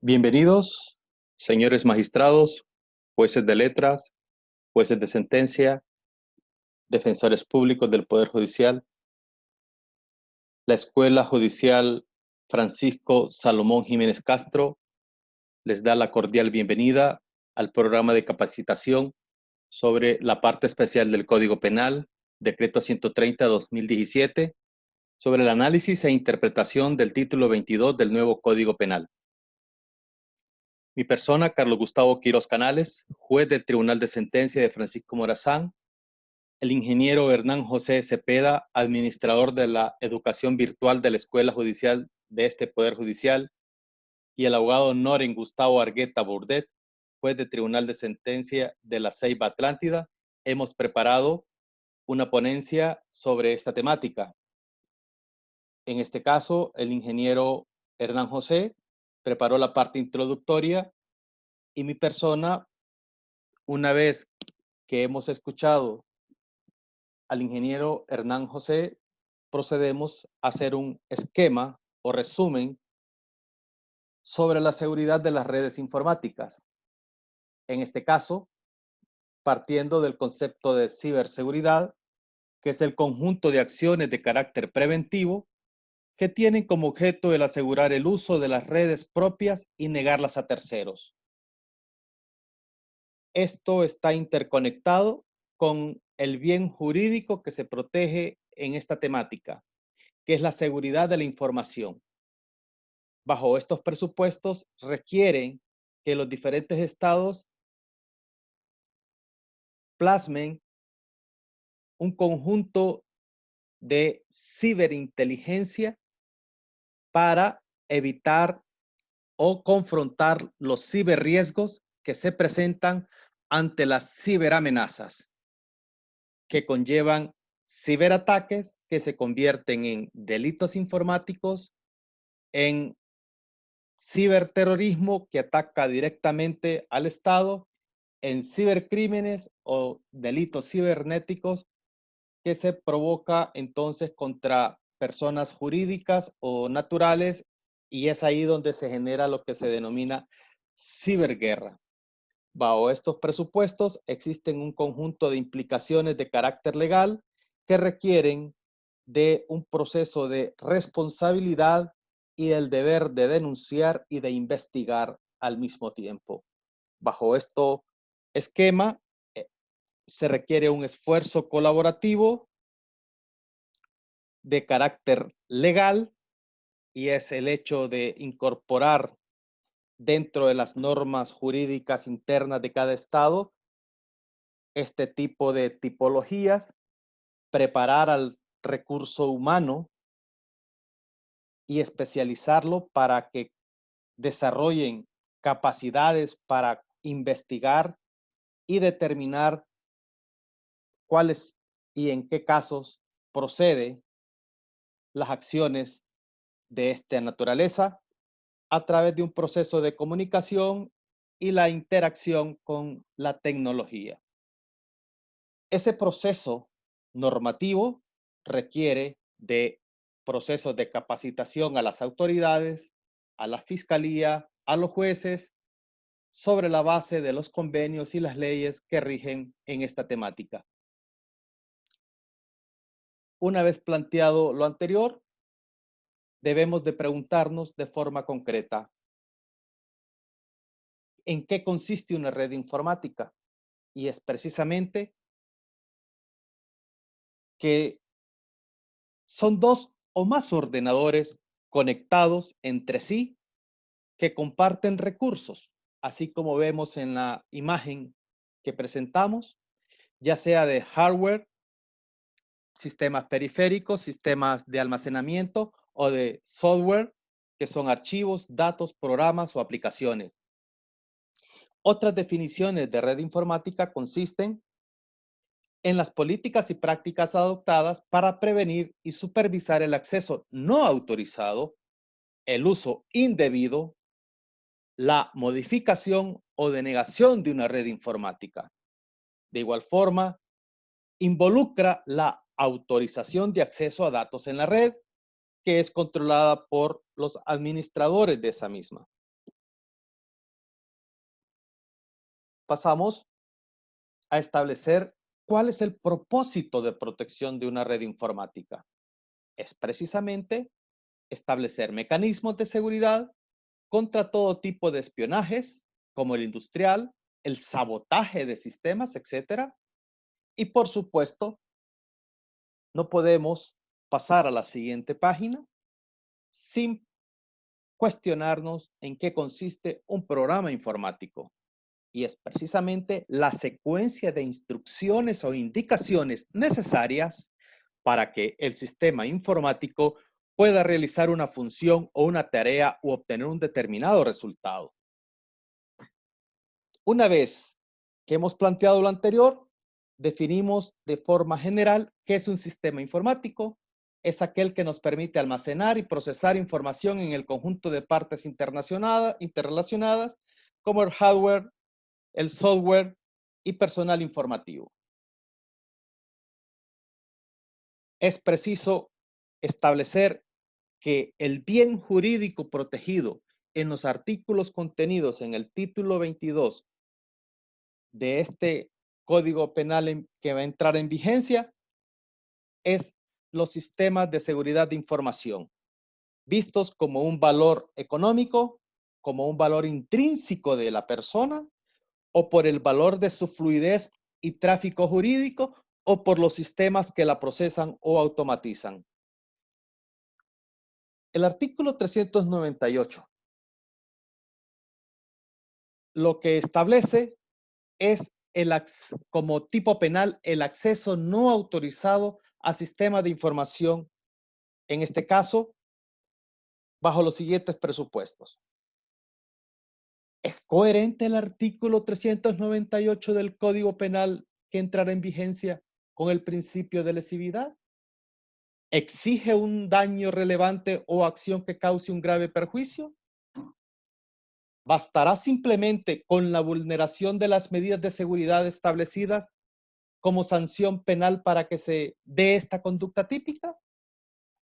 Bienvenidos, señores magistrados, jueces de letras, jueces de sentencia, defensores públicos del Poder Judicial. La Escuela Judicial Francisco Salomón Jiménez Castro les da la cordial bienvenida al programa de capacitación sobre la parte especial del Código Penal, Decreto 130/2017, sobre el análisis e interpretación del título 22 del nuevo Código Penal. Mi persona, Carlos Gustavo Quiroz Canales, juez del Tribunal de Sentencia de Francisco Morazán, el ingeniero Hernán José Cepeda, administrador de la educación virtual de la Escuela Judicial de este Poder Judicial, y el abogado Noren Gustavo Argueta Burdet, juez del Tribunal de Sentencia de la Ceiba Atlántida, hemos preparado una ponencia sobre esta temática. En este caso, el ingeniero Hernán José preparó la parte introductoria y mi persona, una vez que hemos escuchado al ingeniero Hernán José, procedemos a hacer un esquema o resumen sobre la seguridad de las redes informáticas. En este caso, partiendo del concepto de ciberseguridad, que es el conjunto de acciones de carácter preventivo que tienen como objeto el asegurar el uso de las redes propias y negarlas a terceros. Esto está interconectado con el bien jurídico que se protege en esta temática, que es la seguridad de la información. Bajo estos presupuestos requieren que los diferentes estados plasmen un conjunto de ciberinteligencia para evitar o confrontar los ciberriesgos que se presentan ante las ciberamenazas, que conllevan ciberataques que se convierten en delitos informáticos, en ciberterrorismo que ataca directamente al Estado, en cibercrímenes o delitos cibernéticos que se provoca entonces contra personas jurídicas o naturales, y es ahí donde se genera lo que se denomina ciberguerra. Bajo estos presupuestos existen un conjunto de implicaciones de carácter legal que requieren de un proceso de responsabilidad y el deber de denunciar y de investigar al mismo tiempo. Bajo este esquema eh, se requiere un esfuerzo colaborativo de carácter legal, y es el hecho de incorporar dentro de las normas jurídicas internas de cada estado este tipo de tipologías, preparar al recurso humano y especializarlo para que desarrollen capacidades para investigar y determinar cuáles y en qué casos procede las acciones de esta naturaleza a través de un proceso de comunicación y la interacción con la tecnología. Ese proceso normativo requiere de procesos de capacitación a las autoridades, a la fiscalía, a los jueces, sobre la base de los convenios y las leyes que rigen en esta temática. Una vez planteado lo anterior, debemos de preguntarnos de forma concreta, ¿en qué consiste una red informática? Y es precisamente que son dos o más ordenadores conectados entre sí que comparten recursos, así como vemos en la imagen que presentamos, ya sea de hardware, sistemas periféricos, sistemas de almacenamiento o de software, que son archivos, datos, programas o aplicaciones. Otras definiciones de red informática consisten en las políticas y prácticas adoptadas para prevenir y supervisar el acceso no autorizado, el uso indebido, la modificación o denegación de una red informática. De igual forma, involucra la autorización de acceso a datos en la red, que es controlada por los administradores de esa misma. pasamos a establecer cuál es el propósito de protección de una red informática. Es precisamente establecer mecanismos de seguridad contra todo tipo de espionajes, como el industrial, el sabotaje de sistemas, etcétera. Y por supuesto, no podemos pasar a la siguiente página sin cuestionarnos en qué consiste un programa informático. Y es precisamente la secuencia de instrucciones o indicaciones necesarias para que el sistema informático pueda realizar una función o una tarea u obtener un determinado resultado. Una vez que hemos planteado lo anterior, definimos de forma general qué es un sistema informático. Es aquel que nos permite almacenar y procesar información en el conjunto de partes interrelacionadas, como el hardware, el software y personal informativo. Es preciso establecer que el bien jurídico protegido en los artículos contenidos en el título 22 de este Código Penal que va a entrar en vigencia es los sistemas de seguridad de información, vistos como un valor económico, como un valor intrínseco de la persona, o por el valor de su fluidez y tráfico jurídico, o por los sistemas que la procesan o automatizan. El artículo 398 lo que establece es como tipo penal el acceso no autorizado a sistemas de información, en este caso, bajo los siguientes presupuestos. ¿Es coherente el artículo 398 del Código Penal que entrará en vigencia con el principio de lesividad? ¿Exige un daño relevante o acción que cause un grave perjuicio? ¿Bastará simplemente con la vulneración de las medidas de seguridad establecidas como sanción penal para que se dé esta conducta típica?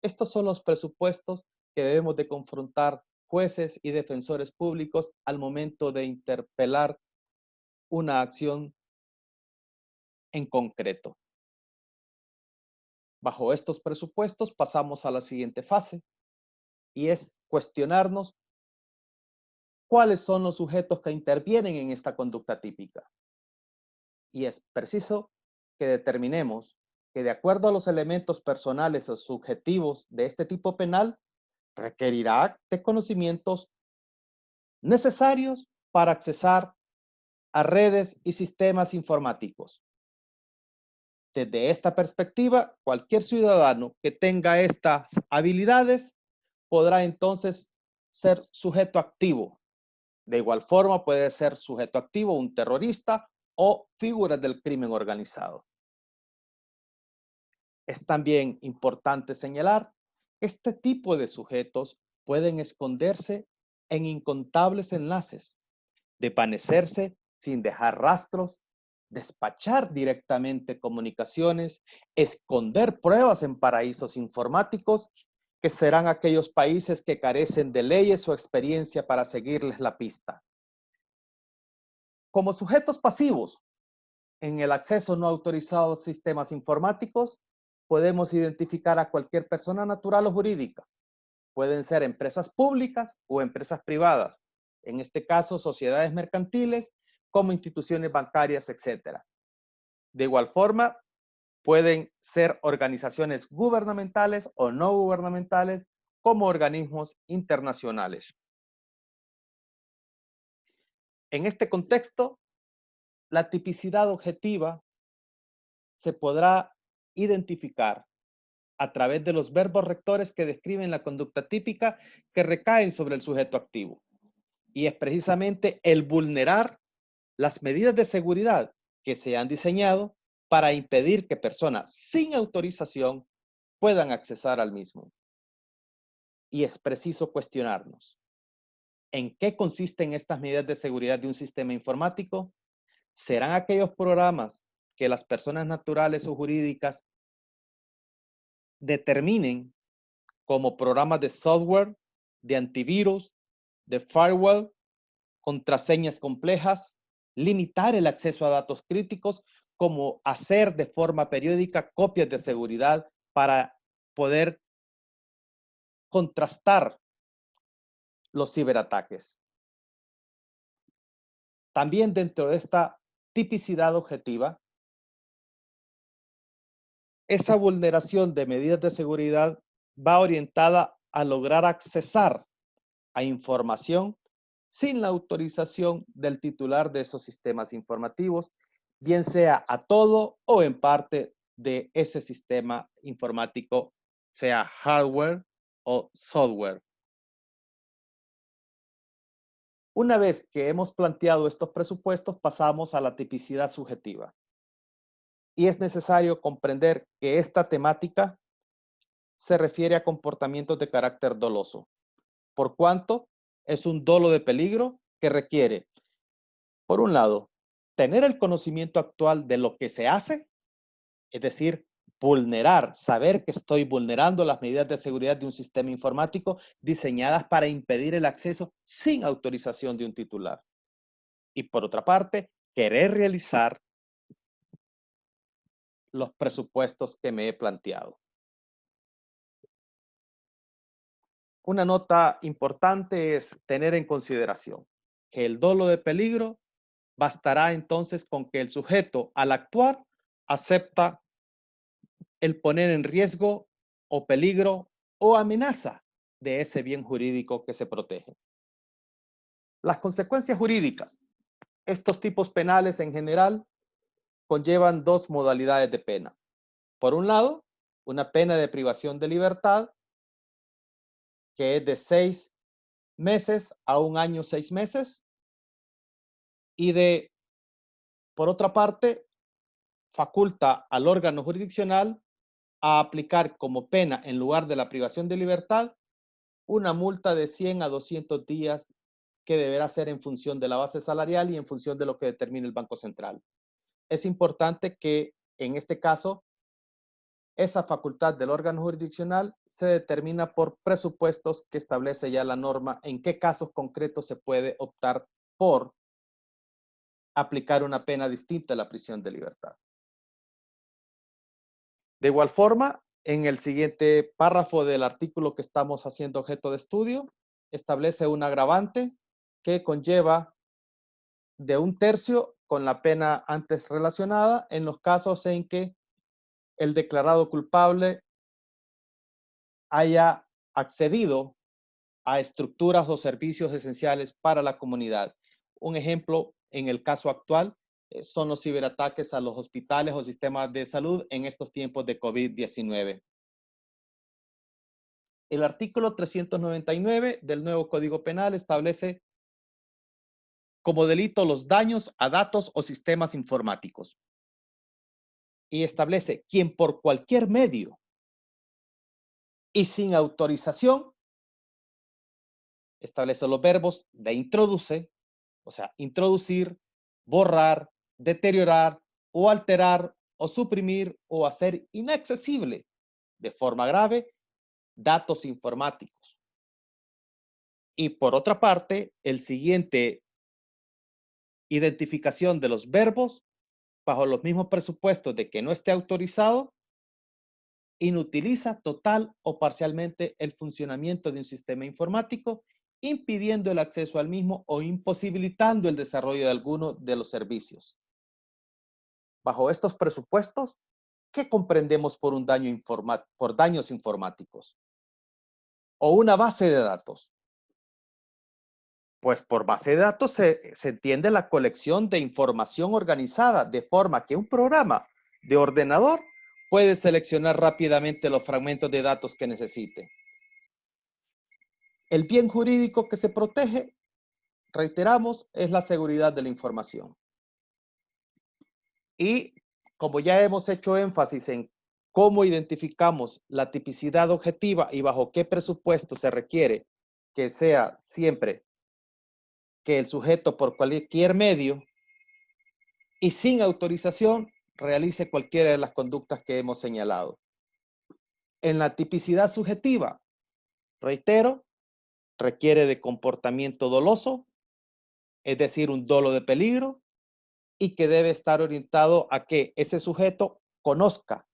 Estos son los presupuestos que debemos de confrontar jueces y defensores públicos al momento de interpelar una acción en concreto. Bajo estos presupuestos pasamos a la siguiente fase y es cuestionarnos cuáles son los sujetos que intervienen en esta conducta típica. Y es preciso que determinemos que de acuerdo a los elementos personales o subjetivos de este tipo penal, requerirá de conocimientos necesarios para accesar a redes y sistemas informáticos. Desde esta perspectiva, cualquier ciudadano que tenga estas habilidades podrá entonces ser sujeto activo. De igual forma puede ser sujeto activo un terrorista o figuras del crimen organizado. Es también importante señalar que este tipo de sujetos pueden esconderse en incontables enlaces, desvanecerse sin dejar rastros, despachar directamente comunicaciones, esconder pruebas en paraísos informáticos, que serán aquellos países que carecen de leyes o experiencia para seguirles la pista. Como sujetos pasivos en el acceso no autorizado a sistemas informáticos, podemos identificar a cualquier persona natural o jurídica. Pueden ser empresas públicas o empresas privadas. En este caso, sociedades mercantiles como instituciones bancarias, etcétera. De igual forma, pueden ser organizaciones gubernamentales o no gubernamentales como organismos internacionales. En este contexto, la tipicidad objetiva se podrá identificar a través de los verbos rectores que describen la conducta típica que recaen sobre el sujeto activo. Y es precisamente el vulnerar las medidas de seguridad que se han diseñado para impedir que personas sin autorización puedan accesar al mismo. Y es preciso cuestionarnos, ¿en qué consisten estas medidas de seguridad de un sistema informático? ¿Serán aquellos programas que las personas naturales o jurídicas determinen como programas de software, de antivirus, de firewall, contraseñas complejas, limitar el acceso a datos críticos, como hacer de forma periódica copias de seguridad para poder contrastar los ciberataques. También dentro de esta tipicidad objetiva, esa vulneración de medidas de seguridad va orientada a lograr accesar a información sin la autorización del titular de esos sistemas informativos, bien sea a todo o en parte de ese sistema informático, sea hardware o software. Una vez que hemos planteado estos presupuestos, pasamos a la tipicidad subjetiva. Y es necesario comprender que esta temática se refiere a comportamientos de carácter doloso, por cuanto es un dolo de peligro que requiere, por un lado, tener el conocimiento actual de lo que se hace, es decir, vulnerar, saber que estoy vulnerando las medidas de seguridad de un sistema informático diseñadas para impedir el acceso sin autorización de un titular. Y por otra parte, querer realizar los presupuestos que me he planteado. Una nota importante es tener en consideración que el dolo de peligro bastará entonces con que el sujeto al actuar acepta el poner en riesgo o peligro o amenaza de ese bien jurídico que se protege. Las consecuencias jurídicas. Estos tipos penales en general conllevan dos modalidades de pena. Por un lado, una pena de privación de libertad que es de 6 meses a 1 año 6 meses y por otra parte, faculta al órgano jurisdiccional a aplicar como pena en lugar de la privación de libertad una multa de 100 a 200 días que deberá ser en función de la base salarial y en función de lo que determine el Banco Central. Es importante que en este caso esa facultad del órgano jurisdiccional se determina por presupuestos que establece ya la norma en qué casos concretos se puede optar por aplicar una pena distinta a la prisión de libertad. De igual forma, en el siguiente párrafo del artículo que estamos haciendo objeto de estudio, establece un agravante que conlleva de 1/3 con la pena antes relacionada en los casos en que el declarado culpable haya accedido a estructuras o servicios esenciales para la comunidad. Un ejemplo en el caso actual son los ciberataques a los hospitales o sistemas de salud en estos tiempos de COVID-19. El artículo 399 del nuevo Código Penal establece como delito los daños a datos o sistemas informáticos y establece quien por cualquier medio y sin autorización establece los verbos de introduce, o sea, introducir, borrar, deteriorar o alterar o suprimir o hacer inaccesible de forma grave datos informáticos. Y por otra parte, el siguiente identificación de los verbos bajo los mismos presupuestos de que no esté autorizado, inutiliza total o parcialmente el funcionamiento de un sistema informático, impidiendo el acceso al mismo o imposibilitando el desarrollo de alguno de los servicios. Bajo estos presupuestos, ¿qué comprendemos por un daño por daños informáticos? O una base de datos. Pues por base de datos se entiende la colección de información organizada de forma que un programa de ordenador puede seleccionar rápidamente los fragmentos de datos que necesite. El bien jurídico que se protege, reiteramos, es la seguridad de la información. Y como ya hemos hecho énfasis en cómo identificamos la tipicidad objetiva y bajo qué presupuesto se requiere que sea siempre que el sujeto por cualquier medio y sin autorización realice cualquiera de las conductas que hemos señalado. En la tipicidad subjetiva, reitero, requiere de comportamiento doloso, es decir, un dolo de peligro, y que debe estar orientado a que ese sujeto conozca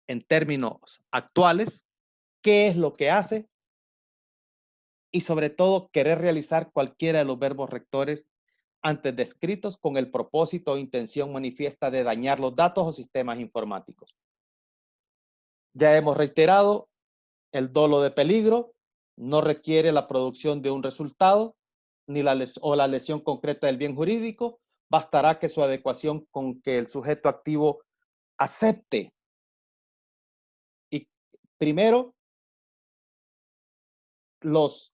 en términos actuales qué es lo que hace y sobre todo querer realizar cualquiera de los verbos rectores antes descritos con el propósito o intención manifiesta de dañar los datos o sistemas informáticos. Ya hemos reiterado, el dolo de peligro no requiere la producción de un resultado ni la lesión concreta del bien jurídico. Bastará que su adecuación con que el sujeto activo acepte y primero los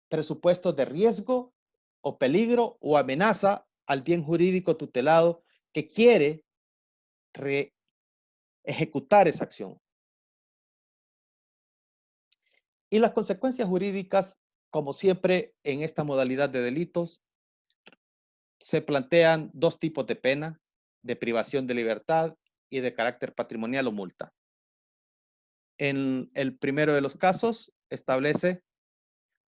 presupuestos de riesgo o peligro o amenaza al bien jurídico tutelado que quiere ejecutar esa acción. Y las consecuencias jurídicas, como siempre en esta modalidad de delitos, se plantean dos tipos de pena, de privación de libertad y de carácter patrimonial o multa. En el primero de los casos, establece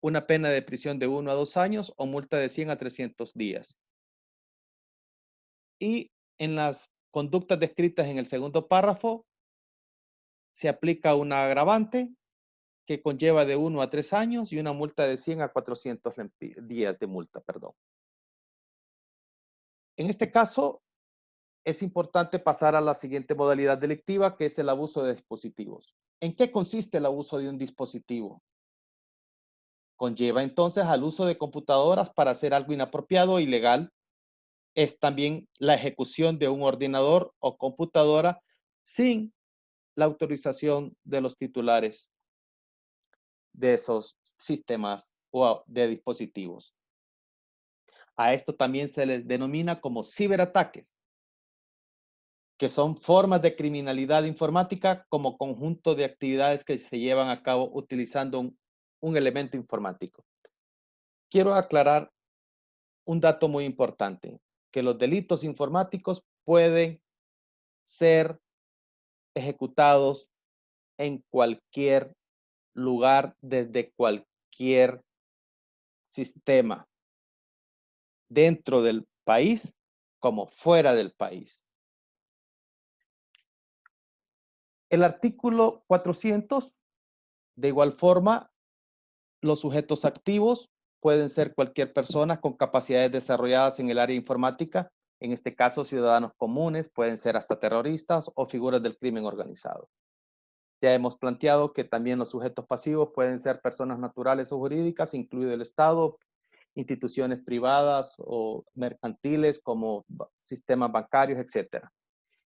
una pena de prisión de 1 a 2 años o multa de 100 a 300 días. Y en las conductas descritas en el segundo párrafo, se aplica una agravante que conlleva de 1 a 3 años y una multa de 100 a 400 días de multa, perdón. En este caso, es importante pasar a la siguiente modalidad delictiva, que es el abuso de dispositivos. ¿En qué consiste el abuso de un dispositivo? Conlleva entonces al uso de computadoras para hacer algo inapropiado o ilegal. Es también la ejecución de un ordenador o computadora sin la autorización de los titulares de esos sistemas o de dispositivos. A esto también se les denomina como ciberataques, que son formas de criminalidad informática como conjunto de actividades que se llevan a cabo utilizando un elemento informático. Quiero aclarar un dato muy importante, que los delitos informáticos pueden ser ejecutados en cualquier lugar, desde cualquier sistema, dentro del país como fuera del país. El artículo 400, de igual forma, los sujetos activos pueden ser cualquier persona con capacidades desarrolladas en el área informática, en este caso ciudadanos comunes, pueden ser hasta terroristas o figuras del crimen organizado. Ya hemos planteado que también los sujetos pasivos pueden ser personas naturales o jurídicas, incluido el Estado, instituciones privadas o mercantiles como sistemas bancarios, etc.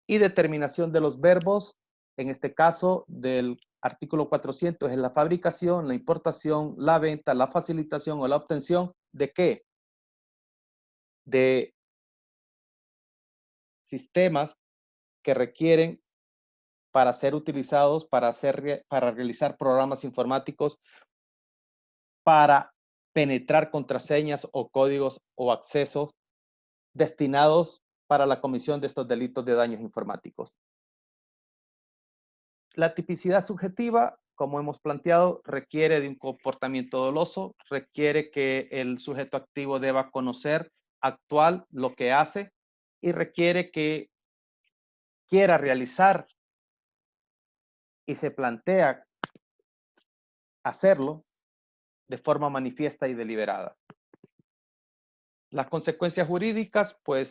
Y determinación de los verbos, en este caso del artículo 400, es la fabricación, la importación, la venta, la facilitación o la obtención de ¿qué? De sistemas que requieren para ser utilizados para realizar programas informáticos, para penetrar contraseñas o códigos o accesos destinados para la comisión de estos delitos de daños informáticos. La tipicidad subjetiva, como hemos planteado, requiere de un comportamiento doloso, requiere que el sujeto activo deba conocer actual lo que hace y requiere que quiera realizar y se plantea hacerlo de forma manifiesta y deliberada. Las consecuencias jurídicas, pues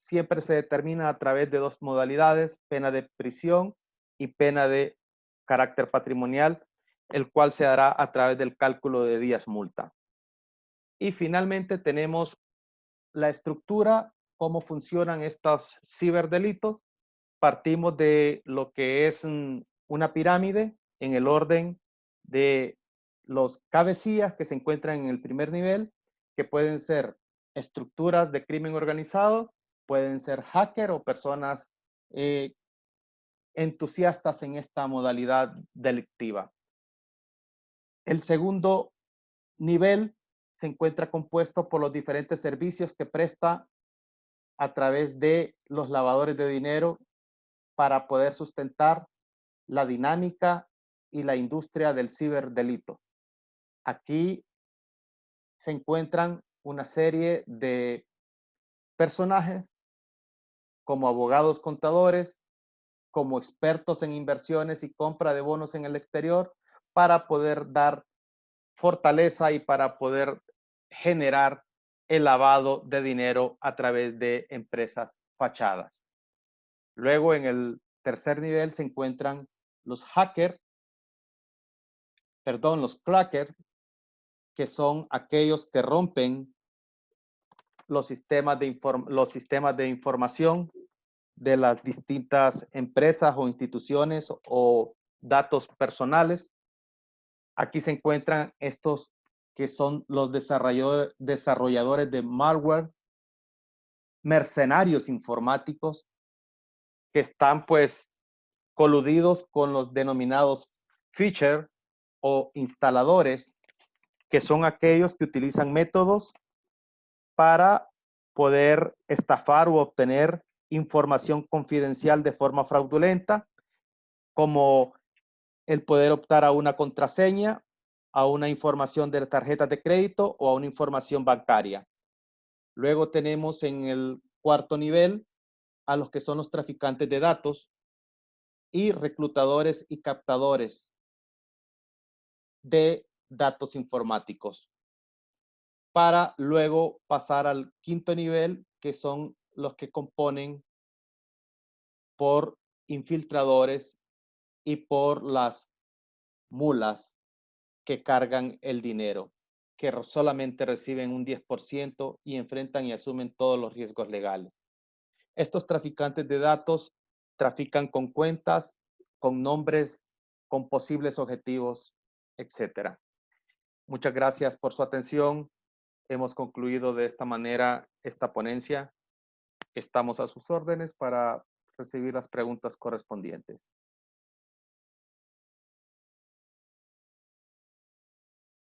siempre se determina a través de dos modalidades, pena de prisión y pena de carácter patrimonial, el cual se hará a través del cálculo de días multa. Y finalmente tenemos la estructura, cómo funcionan estos ciberdelitos. Partimos de lo que es una pirámide en el orden de los cabecillas que se encuentran en el primer nivel, que pueden ser estructuras de crimen organizado, pueden ser hacker o personas entusiastas en esta modalidad delictiva. El segundo nivel se encuentra compuesto por los diferentes servicios que presta a través de los lavadores de dinero para poder sustentar la dinámica y la industria del ciberdelito. Aquí se encuentran una serie de personajes, como abogados contadores, como expertos en inversiones y compra de bonos en el exterior, para poder dar fortaleza y para poder generar el lavado de dinero a través de empresas fachadas. Luego, en el tercer nivel se encuentran los los crackers, que son aquellos que rompen los sistemas de información de las distintas empresas o instituciones o datos personales. Aquí se encuentran estos que son los desarrolladores de malware, mercenarios informáticos, que están pues coludidos con los denominados feature o instaladores, que son aquellos que utilizan métodos para poder estafar u obtener información confidencial de forma fraudulenta, como el poder optar a una contraseña, a una información de tarjetas de crédito o a una información bancaria. Luego tenemos en el cuarto nivel a los que son los traficantes de datos y reclutadores y captadores de datos informáticos, para luego pasar al quinto nivel, que son los que componen por infiltradores y por las mulas que cargan el dinero, que solamente reciben un 10% y enfrentan y asumen todos los riesgos legales. Estos traficantes de datos trafican con cuentas, con nombres, con posibles objetivos, etcétera. Muchas gracias por su atención. Hemos concluido de esta manera esta ponencia. Estamos a sus órdenes para recibir las preguntas correspondientes.